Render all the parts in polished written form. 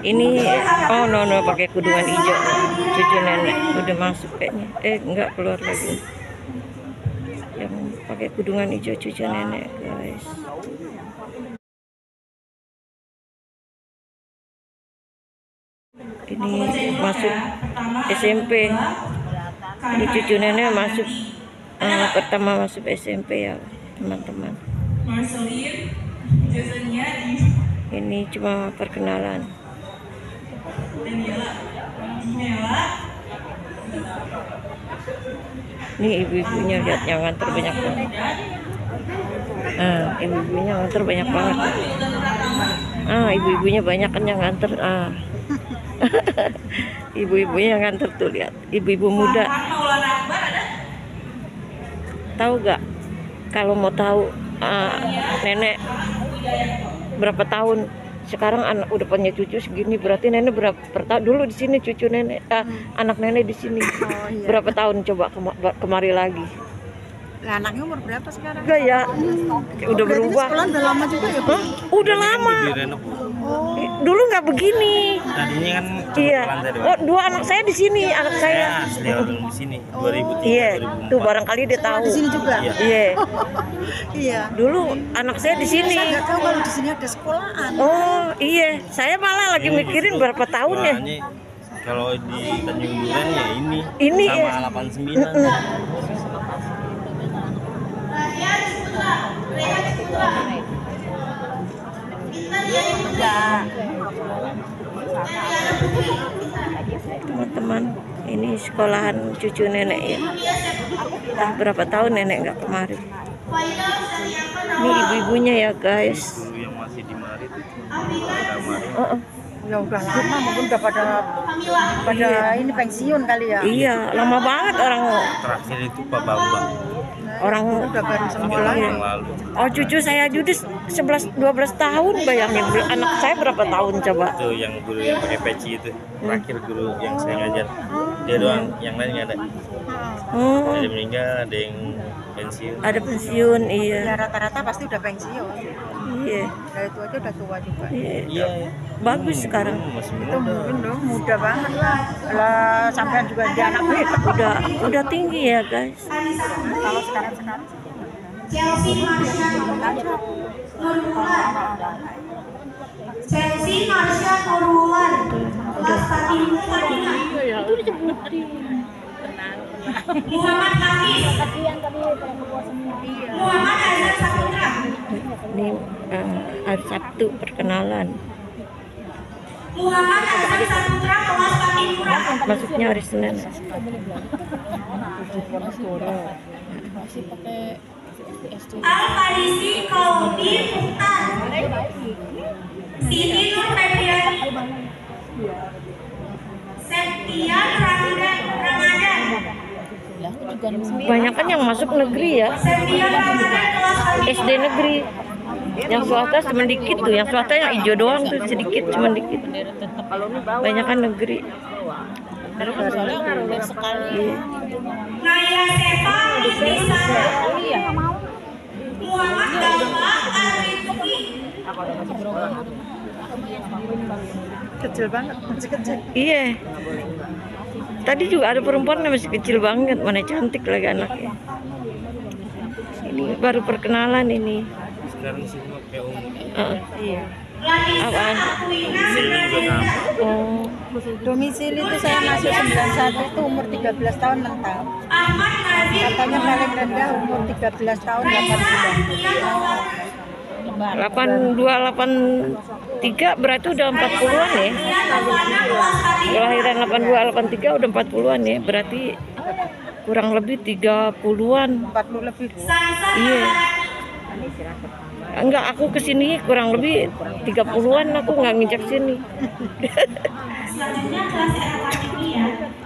Ini oh no pakai kudungan hijau. Cucu nenek udah masuk kayaknya. Enggak, keluar lagi. Yang pakai kudungan hijau cucu nenek, guys. Ini masuk SMP. Ini cucu nenek masuk pertama masuk SMP ya, teman-teman. Ini cuma perkenalan. Ini ibu-ibunya, lihat yang nganter banyak banget. Ibu-ibunya nganter banyak banget. Ibu-ibunya banyak kan yang nganter. Ibu-ibunya yang nganter tuh, lihat. Ibu-ibu muda. Tahu gak? Kalau mau tahu nenek berapa tahun sekarang, anak udah punya cucu segini, berarti nenek berapa tahun dulu di sini cucu nenek, anak nenek di sini. Berapa tahun coba kemari lagi? Nah, anaknya umur berapa sekarang? Enggak ya, udah berubah. Sekolah udah lama juga ya, Pak? Udah lama. Dulu nggak begini. Tadinya kan iya. Dua anak saya di sini, anak saya. Asli orang di sini. 2003. Iya, tuh barangkali dia tahu. Di sini juga. Iya. Iya. Dulu anak saya di sini. Saya nggak tahu kalau di sini ada sekolahan. Oh iya, saya malah lagi mikirin berapa tahunnya. Kalau di Tanjung Duren ya ini sama 89. Teman-teman, ini sekolahan cucu nenek ya. Berapa tahun nenek nggak kemari. Ini ibu-ibunya ya, guys. Dulu yang masih di Marit itu. Ya udah lama, mungkin udah pada ini pensiun kali ya. Iya, lama banget orang. Terakhir itu Pak Bambang. Orang udah baru semua yang lalu. Oh, cucu saya Judis 11-12 tahun, bayangin. Anak saya berapa tahun coba? Itu yang guru yang pakai peci itu. Terakhir guru yang saya ngajar. Dia doang, yang lain nggak ada. Ada yang meninggal, ada yang pensiun. Ada pensiun, iya. Ya rata-rata pasti udah pensiun. Iya. Dari itu aja udah tua juga. Iya. Bagus sekarang. Masih Itu mungkin dong muda banget lah. Lah sampean juga di anak beta. Udah tinggi ya, guys. Kalau sekarang Chelsea Marsha Nurullah kelas itu disebutin. Muhammad Hafiz, Muhammad Azhar Saputra. Ini hari Sabtu perkenalan. Muhammad Azhar Saputra kelas Patimura. Masuknya hari Senin. Al-Farisi Kaudi Mukhtar, Siti Nur Febrian, Septian Ramadan. Banyak kan yang masuk negeri ya. Septian Ramadan kelas SD negeri. Yang swasta cuma dikit tuh, yang swasta yang hijau doang tuh sedikit, cuma dikit. Banyak kan negeri. Naya Sefa Nurisa, Muhammad Damba Al-Rizki. kecil banget, masih kecil. Iya. Tadi juga ada perempuan yang masih kecil banget, mana cantik lagi anaknya. Ini baru perkenalan ini. Sekarang sih pakai Iya. Apaan? Oh. Domisili itu saya masuk 91 itu umur 13 tahun mental. Katanya paling rendah umur 13 tahun 8 bulan. 8283 berarti udah 40-an ya. Kelahiran 82 83 udah 40-an ya. Berarti kurang lebih 30-an. 40 lebih. Iya. Enggak, aku kesini kurang lebih 30-an, aku nggak nginjak sini.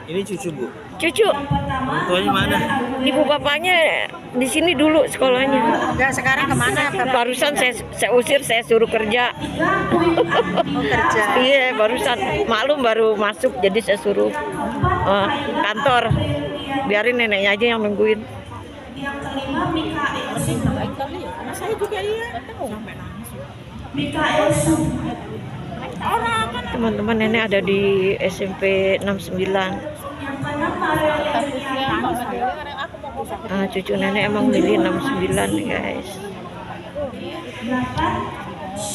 Ini cucu Bu. Cucu. Orang tuanya mana? Ibu bapaknya di sini dulu sekolahnya. Enggak, sekarang kemana? Barusan saya usir, saya suruh kerja. Mau kerja. Iya, barusan maklum baru masuk, jadi saya suruh kantor. Biarin neneknya aja yang nungguin. Yang kelima Mikael Sum. Saya juga iya. Mikael Sum. Orang teman-teman, nenek ada di SMP 69. Cucu nenek emang milih 69 guys.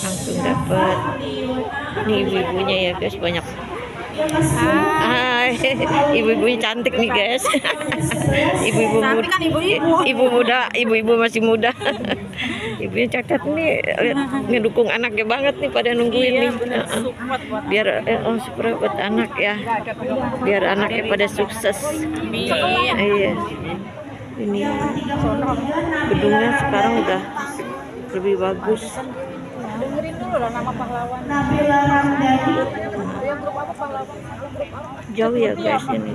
Langsung dapat. Nih ibu-ibunya ya guys, banyak. Hai, ibu-ibunya cantik nih guys. Ibu-ibu muda, ibu muda, ibu-ibu masih muda. Ibunya cacat nih, lihat ngedukung anaknya banget nih, pada nungguin nih. Biar support buat anak ya, biar anaknya pada sukses. Iya. Ini gedungnya sekarang udah lebih bagus. Dengerin dulu lah nama pahlawan. Grup apa pahlawan? Jauh ya guys ini.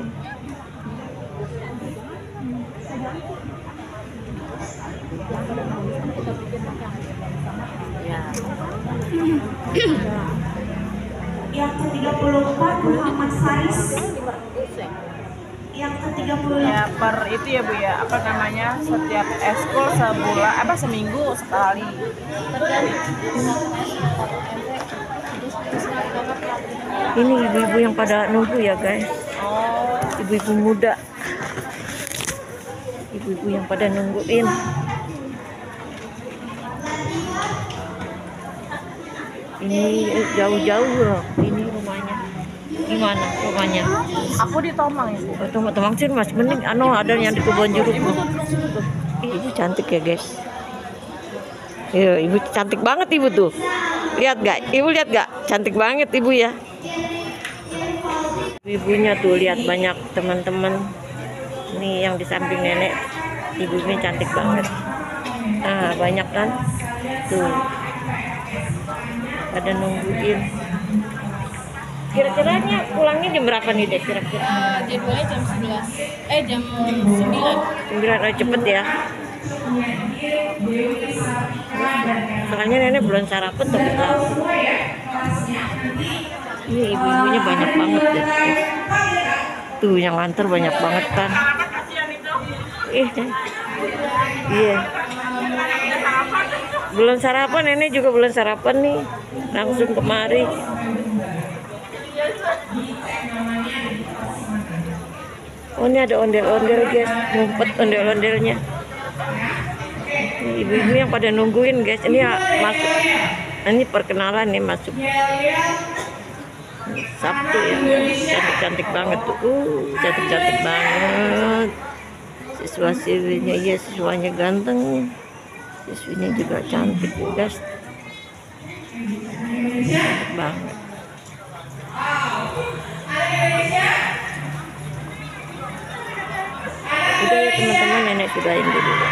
Yang ke-34 Muhammad Faris. Yang ke-35 Ya per itu ya Bu ya, apa namanya, setiap eskul sebulan apa seminggu sekali. Ini ibu-ibu yang pada nunggu ya guys. Ibu-ibu muda. Ibu-ibu yang pada nungguin. Ini jauh-jauh loh. Ini rumahnya. Gimana rumahnya? Aku di Tomang ya Bu. Teman-teman sih mas, mending ada yang di Kebon Jeruk. Ibu cantik ya guys. Iya, ibu cantik banget ibu tuh. Lihat gak? Ibu lihat gak? Cantik banget ibu ya. Ibunya tuh lihat banyak teman-teman. Nih yang di samping nenek, ibunya cantik banget. Banyak kan? Tuh. Pada nungguin. Kira-kiranya pulangnya jam berapa nih dek? Kira-kira? Jadwalnya jam 11. Jam 9. 9 cepet ya. Soalnya nenek belum sarapan tapi tahu. Ini ibu-ibunya banyak banget deh. Tuh yang nganter banyak banget kan. Iya. Belum sarapan, nenek juga belum sarapan nih. Langsung kemari. Oh ini ada ondel-ondel guys, ngumpet ondel-ondelnya. Ibu-ibu yang pada nungguin guys, ini masuk. Ini perkenalan nih masuk. Sabtu ya, cantik-cantik banget tuh. Cantik-cantik banget. Siswa-siswinya, iya siswanya ganteng. Siswinya juga cantik guys. Cantik banget. Udah ya teman-teman, nenek sudahin dulu.